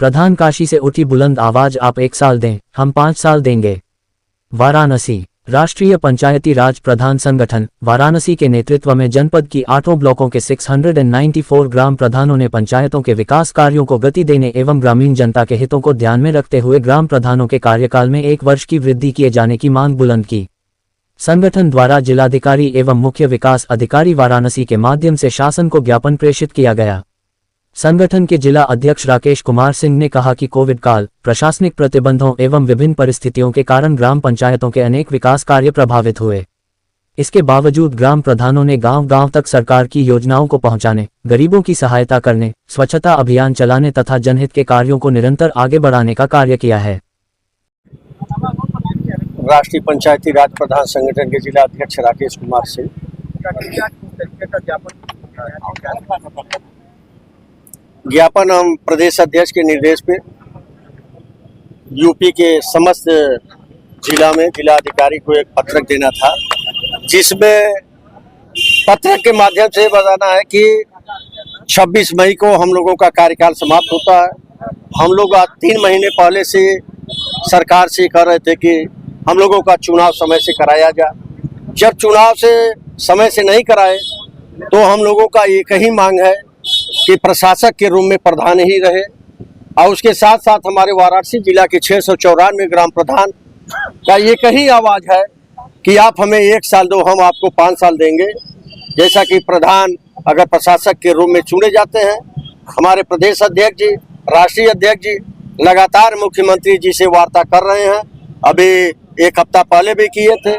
प्रधान काशी से उठी बुलंद आवाज, आप 1 साल दें, हम 5 साल देंगे। वाराणसी। राष्ट्रीय पंचायती राज प्रधान संगठन वाराणसी के नेतृत्व में जनपद की 8 ब्लॉकों के 694 ग्राम प्रधानों ने पंचायतों के विकास कार्यों को गति देने एवं ग्रामीण जनता के हितों को ध्यान में रखते हुए ग्राम प्रधानों के कार्यकाल में 1 वर्ष की वृद्धि किए जाने की मांग बुलंद की। संगठन द्वारा जिलाधिकारी एवं मुख्य विकास अधिकारी वाराणसी के माध्यम से शासन को ज्ञापन प्रेषित किया गया। संगठन के जिला अध्यक्ष राकेश कुमार सिंह ने कहा कि कोविड काल, प्रशासनिक प्रतिबंधों एवं विभिन्न परिस्थितियों के कारण ग्राम पंचायतों के अनेक विकास कार्य प्रभावित हुए। इसके बावजूद ग्राम प्रधानों ने गांव-गांव तक सरकार की योजनाओं को पहुंचाने, गरीबों की सहायता करने, स्वच्छता अभियान चलाने तथा जनहित के कार्यों को निरंतर आगे बढ़ाने का कार्य किया है। राष्ट्रीय पंचायती राज प्रधान संगठन के जिला अध्यक्ष राकेश कुमार सिंह। ज्ञापन हम प्रदेश अध्यक्ष के निर्देश पे यूपी के समस्त जिला में जिला अधिकारी को एक पत्रक देना था, जिसमें पत्रक के माध्यम से बताना है कि 26 मई को हम लोगों का कार्यकाल समाप्त होता है। हम लोग आज 3 महीने पहले से सरकार से कह रहे थे कि हम लोगों का चुनाव समय से कराया जाए। जब चुनाव से समय से नहीं कराए तो हम लोगों का एक ही मांग है कि प्रशासक के रूप में प्रधान ही रहे, और उसके साथ साथ हमारे वाराणसी जिला के 694 ग्राम प्रधान का एक ही आवाज़ है कि आप हमें 1 साल दो, हम आपको 5 साल देंगे। जैसा कि प्रधान अगर प्रशासक के रूप में चुने जाते हैं, हमारे प्रदेश अध्यक्ष जी, राष्ट्रीय अध्यक्ष जी लगातार मुख्यमंत्री जी से वार्ता कर रहे हैं। अभी 1 हफ्ता पहले भी किए थे।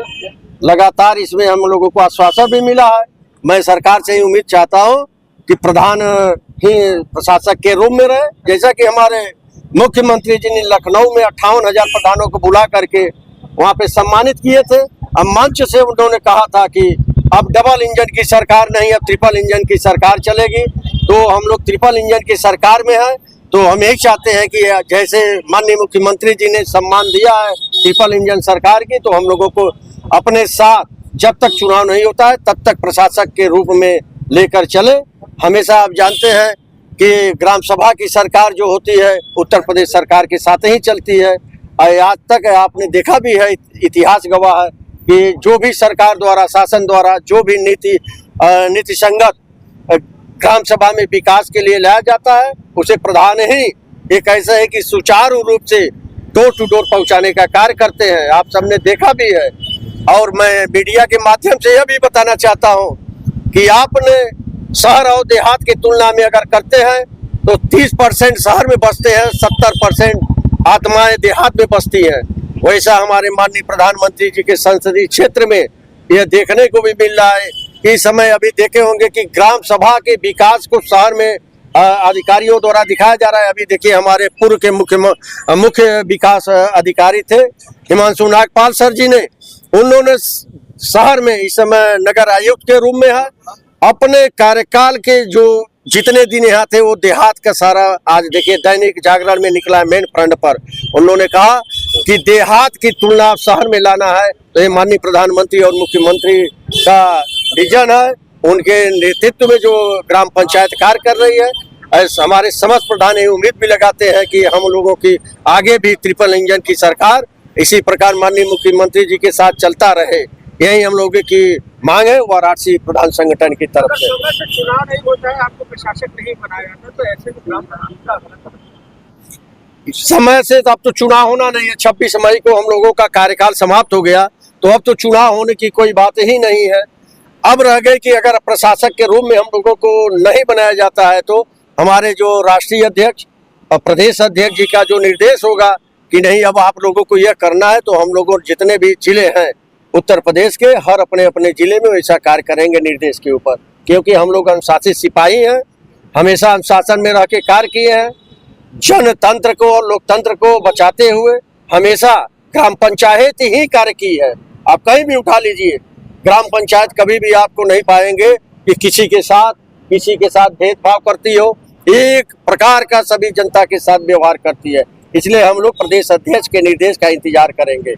लगातार इसमें हम लोगों को आश्वासन भी मिला है। मैं सरकार से ही उम्मीद चाहता हूँ कि प्रधान ही प्रशासक के रूप में रहे। जैसा कि हमारे मुख्यमंत्री जी ने लखनऊ में 58,000 प्रधानों को बुला करके वहाँ पे सम्मानित किए थे। अब मंच से उन्होंने कहा था कि अब डबल इंजन की सरकार नहीं, अब ट्रिपल इंजन की सरकार चलेगी। तो हम लोग ट्रिपल इंजन की सरकार में हैं, तो हम यही चाहते हैं कि जैसे माननीय मुख्यमंत्री जी ने सम्मान दिया है ट्रिपल इंजन सरकार की, तो हम लोगों को अपने साथ जब तक चुनाव नहीं होता है तब तक प्रशासक के रूप में लेकर चले। हमेशा आप जानते हैं कि ग्राम सभा की सरकार जो होती है उत्तर प्रदेश सरकार के साथ ही चलती है। आज तक आपने देखा भी है, इतिहास गवाह है कि जो भी सरकार द्वारा, शासन द्वारा जो भी नीति संगत ग्राम सभा में विकास के लिए लाया जाता है, उसे प्रधान ही एक ऐसा है कि सुचारू रूप से डोर टू डोर पहुंचाने का कार्य करते हैं। आप सबने देखा भी है। और मैं मीडिया के माध्यम से यह भी बताना चाहता हूं कि आपने शहर और देहात की तुलना में अगर करते हैं तो 30% शहर में बसते हैं, 70% आत्माएं देहात में बसती हैं। वैसा हमारे माननीय प्रधानमंत्री जी के संसदीय क्षेत्र में यह देखने को भी मिल रहा है। इस समय अभी देखे होंगे कि ग्राम सभा के विकास को शहर में अधिकारियों द्वारा दिखाया जा रहा है। अभी देखिए हमारे पूर्व के मुख्य विकास अधिकारी थे हिमांशु नागपाल सर जी ने, उन्होंने शहर में इस समय नगर आयुक्त के रूप में है, अपने कार्यकाल के जो जितने दिन यहाँ थे वो देहात का सारा, आज देखिए दैनिक जागरण में निकला है मेन फ्रंट पर, उन्होंने कहा कि देहात की तुलना शहर में लाना है। तो ये माननीय प्रधानमंत्री और मुख्यमंत्री का विजन है। उनके नेतृत्व में जो ग्राम पंचायत कार्य कर रही है, हमारे समस्त प्रधान ये उम्मीद भी लगाते हैं कि हम लोगों की आगे भी ट्रिपल इंजन की सरकार इसी प्रकार माननीय मुख्यमंत्री जी के साथ चलता रहे। यही हम लोगों की मांग है वाराणसी प्रधान संगठन की तरफ से। चुनाव नहीं होता है, आपको प्रशासक नहीं बनाया जाता, तो ऐसे में ग्राम प्रधान का समय से अब तो चुनाव होना नहीं है। 26 मई को हम लोगों का कार्यकाल समाप्त हो गया, तो अब तो चुनाव होने की कोई बात ही नहीं है। अब रह गई कि अगर प्रशासक के रूप में हम लोगों को नहीं बनाया जाता है तो हमारे जो राष्ट्रीय अध्यक्ष और प्रदेश अध्यक्ष जी का जो निर्देश होगा कि नहीं अब आप लोगों को यह करना है, तो हम लोगों जितने भी जिले हैं उत्तर प्रदेश के, हर अपने अपने जिले में वैसा कार्य करेंगे निर्देश के ऊपर। क्योंकि हम लोग अनुशासित सिपाही हैं, हमेशा अनुशासन में रह के कार्य किए हैं। जनतंत्र को और लोकतंत्र को बचाते हुए हमेशा ग्राम पंचायत ही कार्य की है। आप कहीं भी उठा लीजिए, ग्राम पंचायत कभी भी आपको नहीं पाएंगे कि किसी के साथ भेदभाव करती हो। एक प्रकार का सभी जनता के साथ व्यवहार करती है। इसलिए हम लोग प्रदेश अध्यक्ष के निर्देश का इंतजार करेंगे।